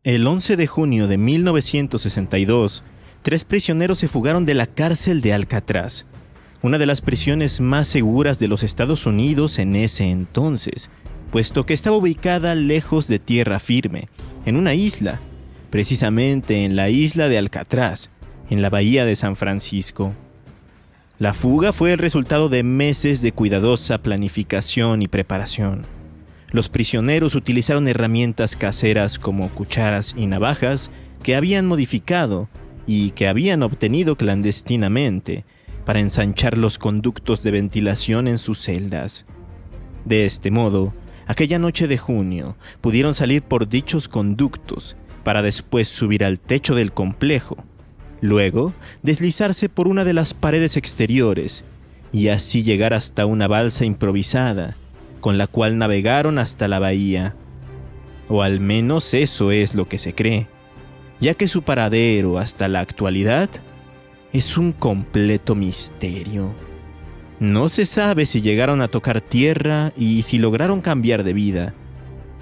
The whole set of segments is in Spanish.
El 11 de junio de 1962, 3 prisioneros se fugaron de la cárcel de Alcatraz, una de las prisiones más seguras de los Estados Unidos en ese entonces, puesto que estaba ubicada lejos de tierra firme, en una isla, precisamente en la isla de Alcatraz, en la bahía de San Francisco. La fuga fue el resultado de meses de cuidadosa planificación y preparación. Los prisioneros utilizaron herramientas caseras como cucharas y navajas que habían modificado y que habían obtenido clandestinamente para ensanchar los conductos de ventilación en sus celdas. De este modo, aquella noche de junio pudieron salir por dichos conductos para después subir al techo del complejo, luego deslizarse por una de las paredes exteriores y así llegar hasta una balsa improvisada, con la cual navegaron hasta la bahía. O al menos eso es lo que se cree, ya que su paradero hasta la actualidad es un completo misterio. No se sabe si llegaron a tocar tierra y si lograron cambiar de vida,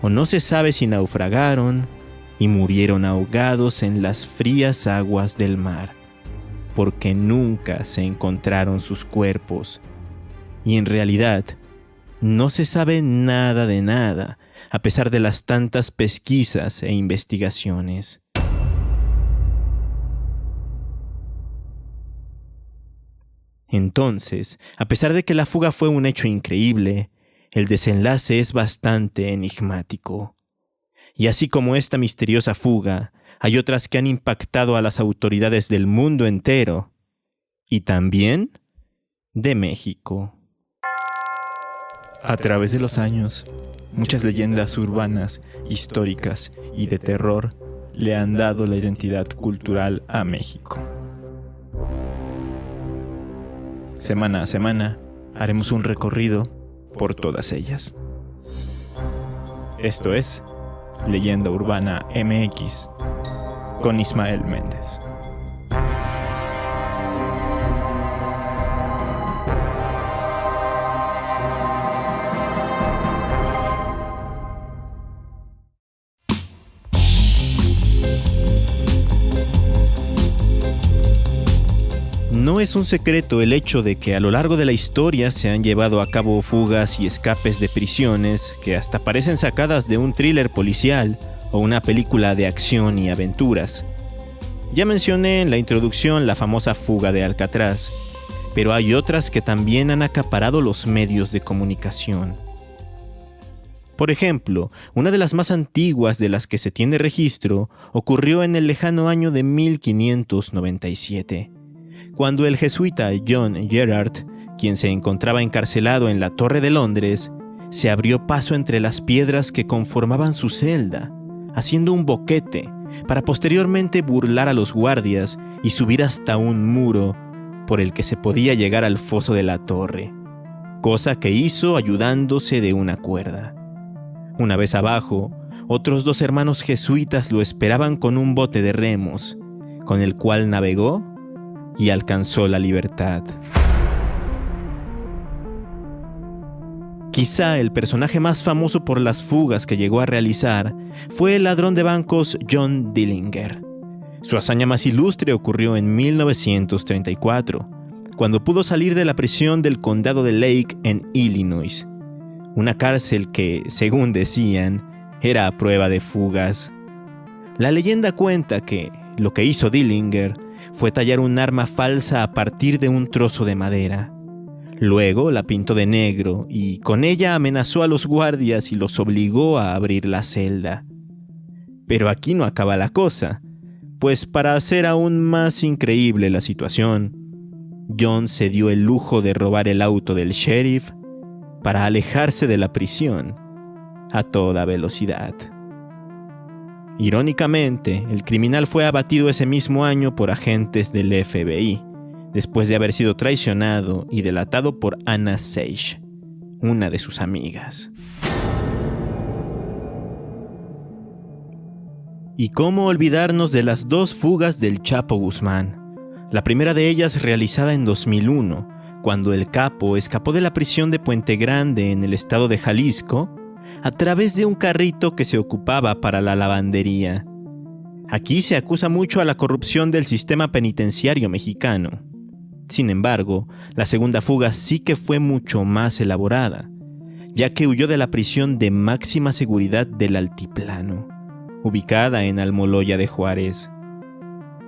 o no se sabe si naufragaron y murieron ahogados en las frías aguas del mar, porque nunca se encontraron sus cuerpos. Y en realidad, no se sabe nada de nada, a pesar de las tantas pesquisas e investigaciones. Entonces, a pesar de que la fuga fue un hecho increíble, el desenlace es bastante enigmático. Y así como esta misteriosa fuga, hay otras que han impactado a las autoridades del mundo entero, y también de México. A través de los años, muchas leyendas urbanas, históricas y de terror le han dado la identidad cultural a México. Semana a semana haremos un recorrido por todas ellas. Esto es Leyenda Urbana MX con Ismael Méndez. No es un secreto el hecho de que a lo largo de la historia se han llevado a cabo fugas y escapes de prisiones que hasta parecen sacadas de un thriller policial o una película de acción y aventuras. Ya mencioné en la introducción la famosa fuga de Alcatraz, pero hay otras que también han acaparado los medios de comunicación. Por ejemplo, una de las más antiguas de las que se tiene registro ocurrió en el lejano año de 1597. Cuando el jesuita John Gerard, quien se encontraba encarcelado en la Torre de Londres, se abrió paso entre las piedras que conformaban su celda, haciendo un boquete para posteriormente burlar a los guardias y subir hasta un muro por el que se podía llegar al foso de la torre, cosa que hizo ayudándose de una cuerda. Una vez abajo, otros 2 hermanos jesuitas lo esperaban con un bote de remos, con el cual navegó y alcanzó la libertad. Quizá el personaje más famoso por las fugas que llegó a realizar fue el ladrón de bancos John Dillinger. Su hazaña más ilustre ocurrió en 1934, cuando pudo salir de la prisión del condado de Lake en Illinois, una cárcel que, según decían, era a prueba de fugas. La leyenda cuenta que lo que hizo Dillinger fue tallar un arma falsa a partir de un trozo de madera. Luego la pintó de negro y con ella amenazó a los guardias y los obligó a abrir la celda. Pero aquí no acaba la cosa, pues para hacer aún más increíble la situación, John se dio el lujo de robar el auto del sheriff para alejarse de la prisión a toda velocidad. Irónicamente, el criminal fue abatido ese mismo año por agentes del FBI, después de haber sido traicionado y delatado por Anna Sage, una de sus amigas. ¿Y cómo olvidarnos de las 2 fugas del Chapo Guzmán? La primera de ellas realizada en 2001, cuando el capo escapó de la prisión de Puente Grande en el estado de Jalisco a través de un carrito que se ocupaba para la lavandería, Aquí se acusa mucho a la corrupción del sistema penitenciario mexicano. Sin embargo, la segunda fuga sí que fue mucho más elaborada, ya que huyó de la prisión de máxima seguridad del Altiplano, ubicada en Almoloya de Juárez.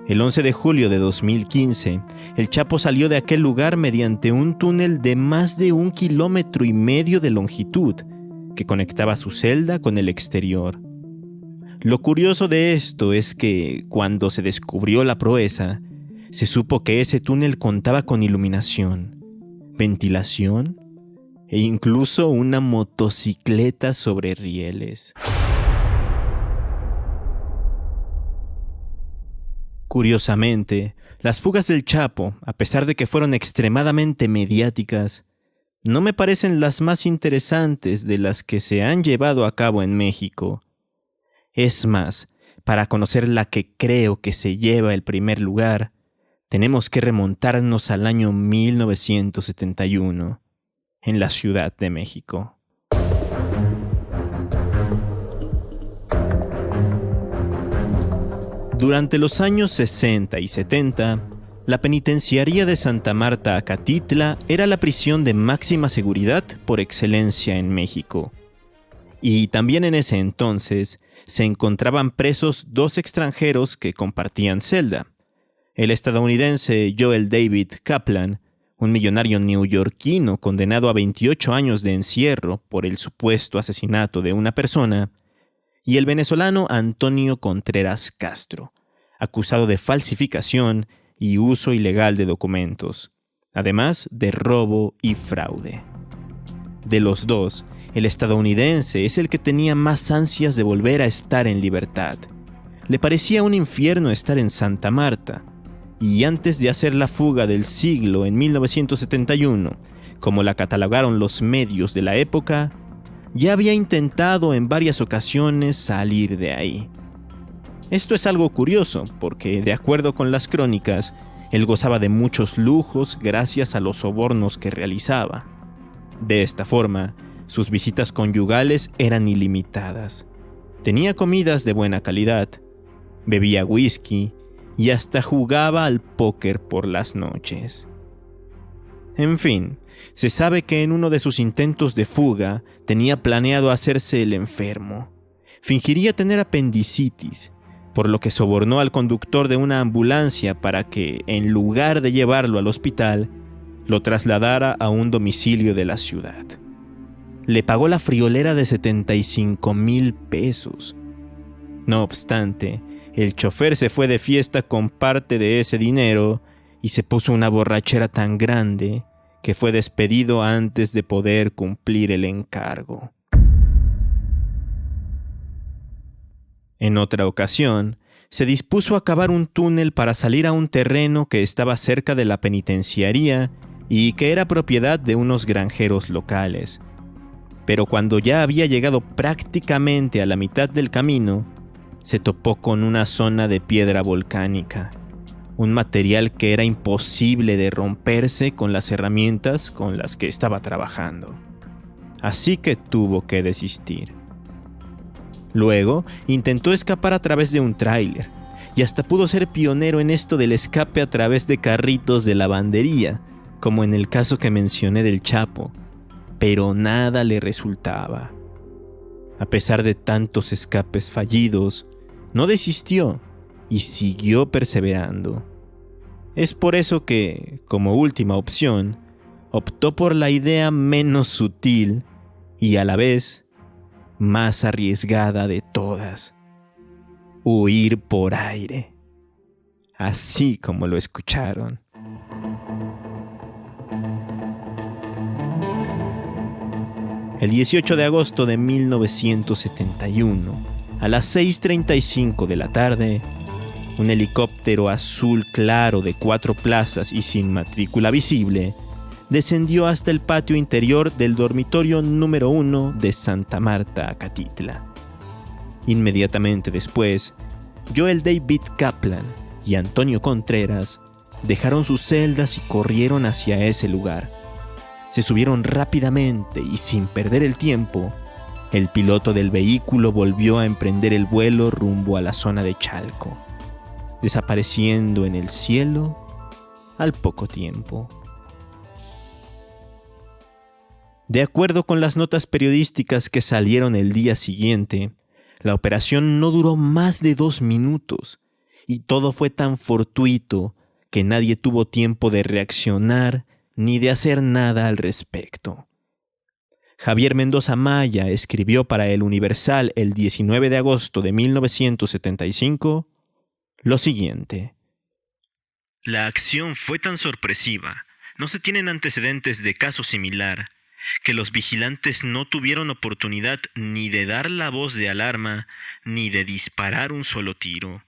El 11 de julio de 2015, el Chapo salió de aquel lugar mediante un túnel de más de 1,5 kilómetros de longitud que conectaba su celda con el exterior. Lo curioso de esto es que, cuando se descubrió la proeza, se supo que ese túnel contaba con iluminación, ventilación e incluso una motocicleta sobre rieles. Curiosamente, las fugas del Chapo, a pesar de que fueron extremadamente mediáticas, no me parecen las más interesantes de las que se han llevado a cabo en México. Es más, para conocer la que creo que se lleva el primer lugar, tenemos que remontarnos al año 1971, en la Ciudad de México. Durante los años 60 y 70, la penitenciaría de Santa Marta Acatitla era la prisión de máxima seguridad por excelencia en México. Y también en ese entonces se encontraban presos 2 extranjeros que compartían celda. El estadounidense Joel David Kaplan, un millonario neoyorquino condenado a 28 años de encierro por el supuesto asesinato de una persona, y el venezolano Antonio Contreras Castro, acusado de falsificación y uso ilegal de documentos, además de robo y fraude. De los 2, el estadounidense es el que tenía más ansias de volver a estar en libertad. Le parecía un infierno estar en Santa Marta, y antes de hacer la fuga del siglo en 1971, como la catalogaron los medios de la época, ya había intentado en varias ocasiones salir de ahí. Esto es algo curioso, porque de acuerdo con las crónicas, él gozaba de muchos lujos gracias a los sobornos que realizaba. De esta forma, sus visitas conyugales eran ilimitadas. Tenía comidas de buena calidad, bebía whisky y hasta jugaba al póker por las noches. En fin, se sabe que en uno de sus intentos de fuga tenía planeado hacerse el enfermo. Fingiría tener apendicitis, por lo que sobornó al conductor de una ambulancia para que, en lugar de llevarlo al hospital, lo trasladara a un domicilio de la ciudad. Le pagó la friolera de 75,000 pesos. No obstante, el chofer se fue de fiesta con parte de ese dinero y se puso una borrachera tan grande que fue despedido antes de poder cumplir el encargo. En otra ocasión, se dispuso a cavar un túnel para salir a un terreno que estaba cerca de la penitenciaría y que era propiedad de unos granjeros locales. Pero cuando ya había llegado prácticamente a la mitad del camino, se topó con una zona de piedra volcánica, un material que era imposible de romperse con las herramientas con las que estaba trabajando. Así que tuvo que desistir. Luego, intentó escapar a través de un tráiler, y hasta pudo ser pionero en esto del escape a través de carritos de lavandería, como en el caso que mencioné del Chapo, pero nada le resultaba. A pesar de tantos escapes fallidos, no desistió y siguió perseverando. Es por eso que, como última opción, optó por la idea menos sutil y a la vez más arriesgada de todas: huir por aire. Así como lo escucharon. El 18 de agosto de 1971, a las 6:35 de la tarde, un helicóptero azul claro de 4 plazas y sin matrícula visible descendió hasta el patio interior del dormitorio número 1 de Santa Marta Acatitla. Inmediatamente después, Joel David Kaplan y Antonio Contreras dejaron sus celdas y corrieron hacia ese lugar. Se subieron rápidamente y sin perder el tiempo, El piloto del vehículo volvió a emprender el vuelo rumbo a la zona de Chalco, desapareciendo en el cielo al poco tiempo. De acuerdo con las notas periodísticas que salieron el día siguiente, la operación no duró más de 2 minutos y todo fue tan fortuito que nadie tuvo tiempo de reaccionar ni de hacer nada al respecto. Javier Mendoza Maya escribió para El Universal el 19 de agosto de 1975 lo siguiente. La acción fue tan sorpresiva, no se tienen antecedentes de caso similar, que los vigilantes no tuvieron oportunidad ni de dar la voz de alarma ni de disparar un solo tiro.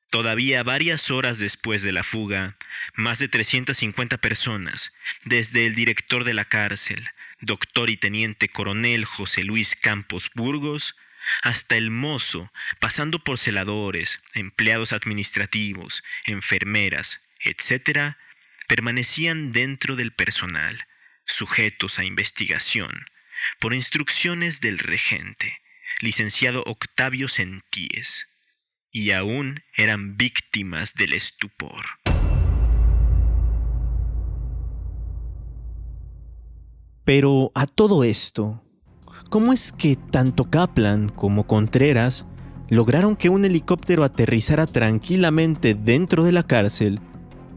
Todavía varias horas después de la fuga, más de 350 personas, desde el director de la cárcel, doctor y teniente coronel José Luis Campos Burgos, hasta el mozo, pasando por celadores, empleados administrativos, enfermeras, etc., permanecían dentro del personal, sujetos a investigación, por instrucciones del regente, licenciado Octavio Sentíes, y aún eran víctimas del estupor. Pero a todo esto, ¿cómo es que tanto Kaplan como Contreras lograron que un helicóptero aterrizara tranquilamente dentro de la cárcel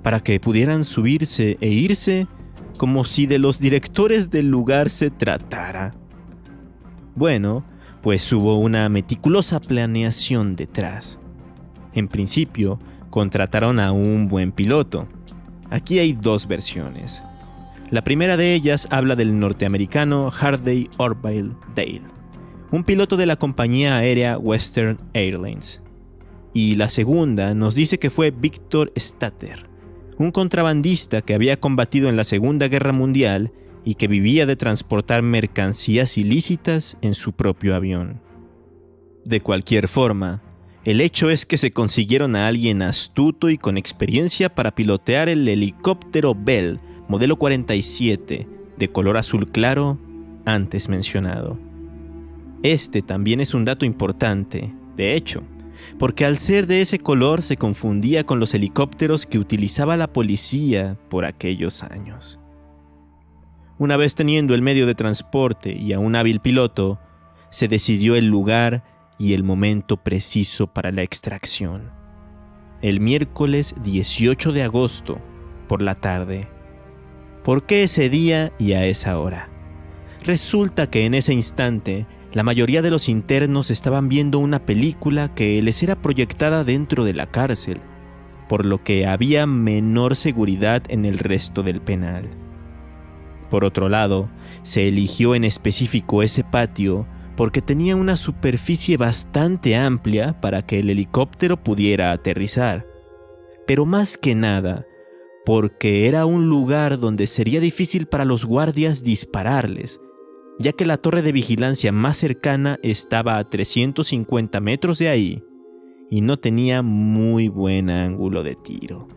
para que pudieran subirse e irse como si de los directores del lugar se tratara? Bueno, pues hubo una meticulosa planeación detrás. En principio, contrataron a un buen piloto. Aquí hay 2 versiones. La primera de ellas habla del norteamericano Hardy Orville Dale, un piloto de la compañía aérea Western Airlines. Y la segunda nos dice que fue Victor Statter, un contrabandista que había combatido en la Segunda Guerra Mundial y que vivía de transportar mercancías ilícitas en su propio avión. De cualquier forma, el hecho es que se consiguieron a alguien astuto y con experiencia para pilotear el helicóptero Bell modelo 47 de color azul claro antes mencionado. Este también es un dato importante, de hecho, porque al ser de ese color se confundía con los helicópteros que utilizaba la policía por aquellos años. Una vez teniendo el medio de transporte y a un hábil piloto, se decidió el lugar y el momento preciso para la extracción. El miércoles 18 de agosto, por la tarde. ¿Por qué ese día y a esa hora? Resulta que en ese instante, la mayoría de los internos estaban viendo una película que les era proyectada dentro de la cárcel, por lo que había menor seguridad en el resto del penal. Por otro lado, se eligió en específico ese patio porque tenía una superficie bastante amplia para que el helicóptero pudiera aterrizar, pero más que nada, porque era un lugar donde sería difícil para los guardias dispararles, ya que la torre de vigilancia más cercana estaba a 350 metros de ahí y no tenía muy buen ángulo de tiro.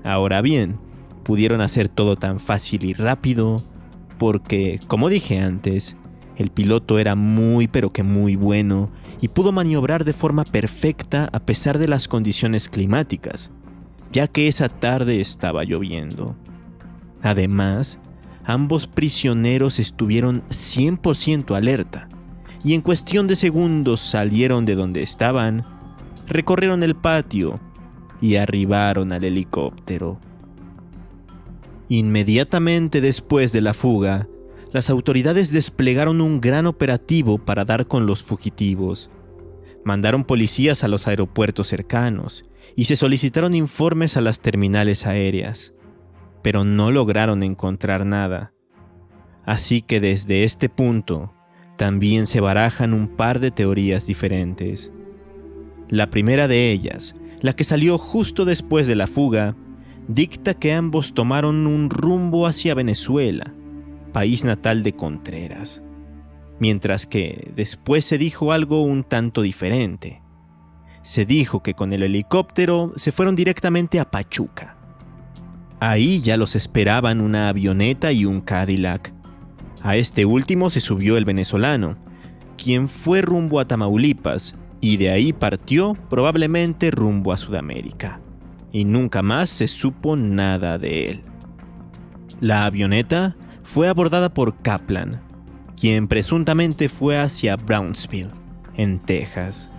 Ahora bien, pudieron hacer todo tan fácil y rápido porque, como dije antes, el piloto era muy pero que muy bueno y pudo maniobrar de forma perfecta a pesar de las condiciones climáticas, ya que esa tarde estaba lloviendo. Además, ambos prisioneros estuvieron 100% alerta y en cuestión de segundos salieron de donde estaban, recorrieron el patio y arribaron al helicóptero. Inmediatamente después de la fuga, las autoridades desplegaron un gran operativo para dar con los fugitivos. Mandaron policías a los aeropuertos cercanos y se solicitaron informes a las terminales aéreas, pero no lograron encontrar nada. Así que desde este punto, también se barajan un par de teorías diferentes. La primera de ellas, la que salió justo después de la fuga, dicta que ambos tomaron un rumbo hacia Venezuela, país natal de Contreras, mientras que después se dijo algo un tanto diferente. Se dijo que con el helicóptero se fueron directamente a Pachuca. Ahí ya los esperaban una avioneta y un Cadillac. A este último se subió el venezolano, quien fue rumbo a Tamaulipas y de ahí partió probablemente rumbo a Sudamérica. Y nunca más se supo nada de él. La avioneta fue abordada por Kaplan, quien presuntamente fue hacia Brownsville, en Texas.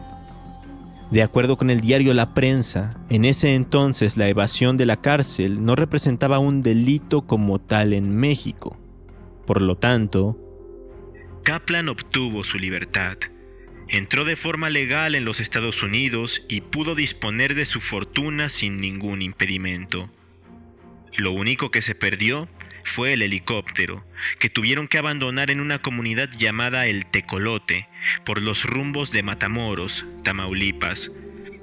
De acuerdo con el diario La Prensa, en ese entonces la evasión de la cárcel no representaba un delito como tal en México. Por lo tanto, Kaplan obtuvo su libertad. Entró de forma legal en los Estados Unidos y pudo disponer de su fortuna sin ningún impedimento. Lo único que se perdió fue el helicóptero, que tuvieron que abandonar en una comunidad llamada El Tecolote, por los rumbos de Matamoros, Tamaulipas,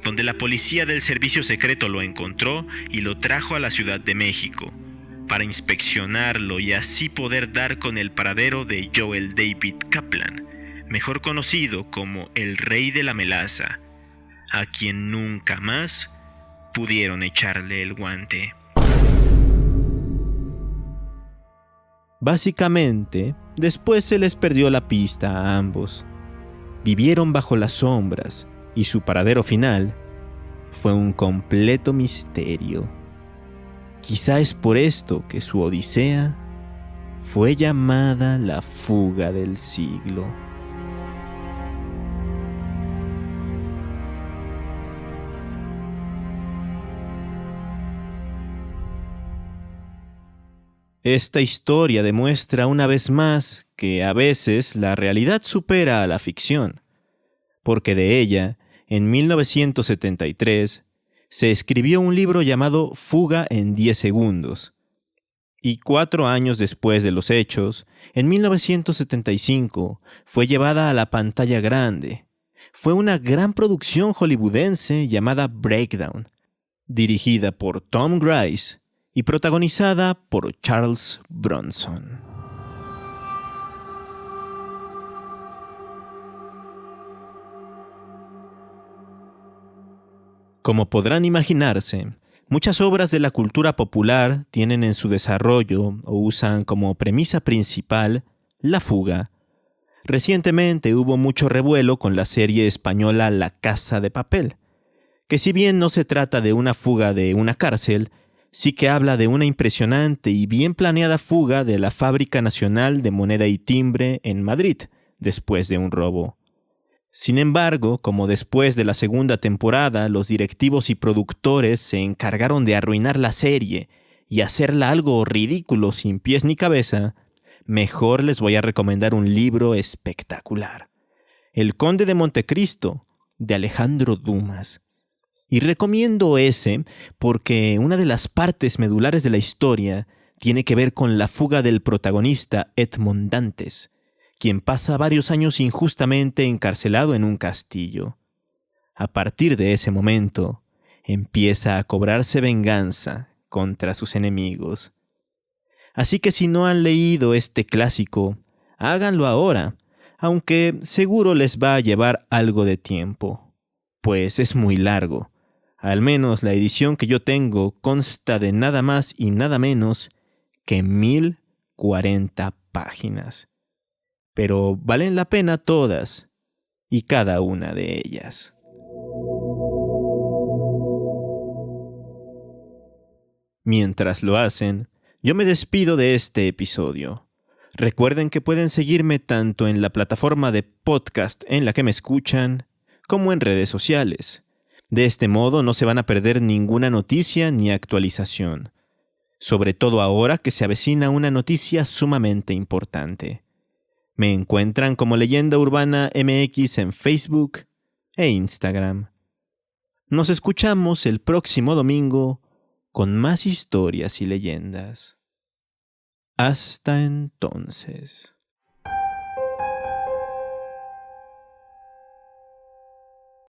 donde la policía del servicio secreto lo encontró y lo trajo a la Ciudad de México, para inspeccionarlo y así poder dar con el paradero de Joel David Kaplan, mejor conocido como el Rey de la Melaza, a quien nunca más pudieron echarle el guante. Básicamente, después se les perdió la pista a ambos. Vivieron bajo las sombras y su paradero final fue un completo misterio. Quizá es por esto que su odisea fue llamada la fuga del siglo. Esta historia demuestra una vez más que a veces la realidad supera a la ficción, porque de ella, en 1973, se escribió un libro llamado Fuga en 10 segundos. Y 4 años después de los hechos, en 1975, fue llevada a la pantalla grande. Fue una gran producción hollywoodense llamada Breakdown, dirigida por Tom Grise y protagonizada por Charles Bronson. Como podrán imaginarse, muchas obras de la cultura popular tienen en su desarrollo o usan como premisa principal la fuga. Recientemente hubo mucho revuelo con la serie española La Casa de Papel, que si bien no se trata de una fuga de una cárcel, sí que habla de una impresionante y bien planeada fuga de la Fábrica Nacional de Moneda y Timbre en Madrid, después de un robo. Sin embargo, como después de la segunda temporada los directivos y productores se encargaron de arruinar la serie y hacerla algo ridículo sin pies ni cabeza, mejor les voy a recomendar un libro espectacular. El Conde de Montecristo, de Alejandro Dumas. Y recomiendo ese porque una de las partes medulares de la historia tiene que ver con la fuga del protagonista Edmond Dantes, quien pasa varios años injustamente encarcelado en un castillo. A partir de ese momento, empieza a cobrarse venganza contra sus enemigos. Así que si no han leído este clásico, háganlo ahora, aunque seguro les va a llevar algo de tiempo, pues es muy largo. Al menos la edición que yo tengo consta de nada más y nada menos que 1040 páginas. Pero valen la pena todas y cada una de ellas. Mientras lo hacen, yo me despido de este episodio. Recuerden que pueden seguirme tanto en la plataforma de podcast en la que me escuchan, como en redes sociales. De este modo no se van a perder ninguna noticia ni actualización, sobre todo ahora que se avecina una noticia sumamente importante. Me encuentran como Leyenda Urbana MX en Facebook e Instagram. Nos escuchamos el próximo domingo con más historias y leyendas. Hasta entonces.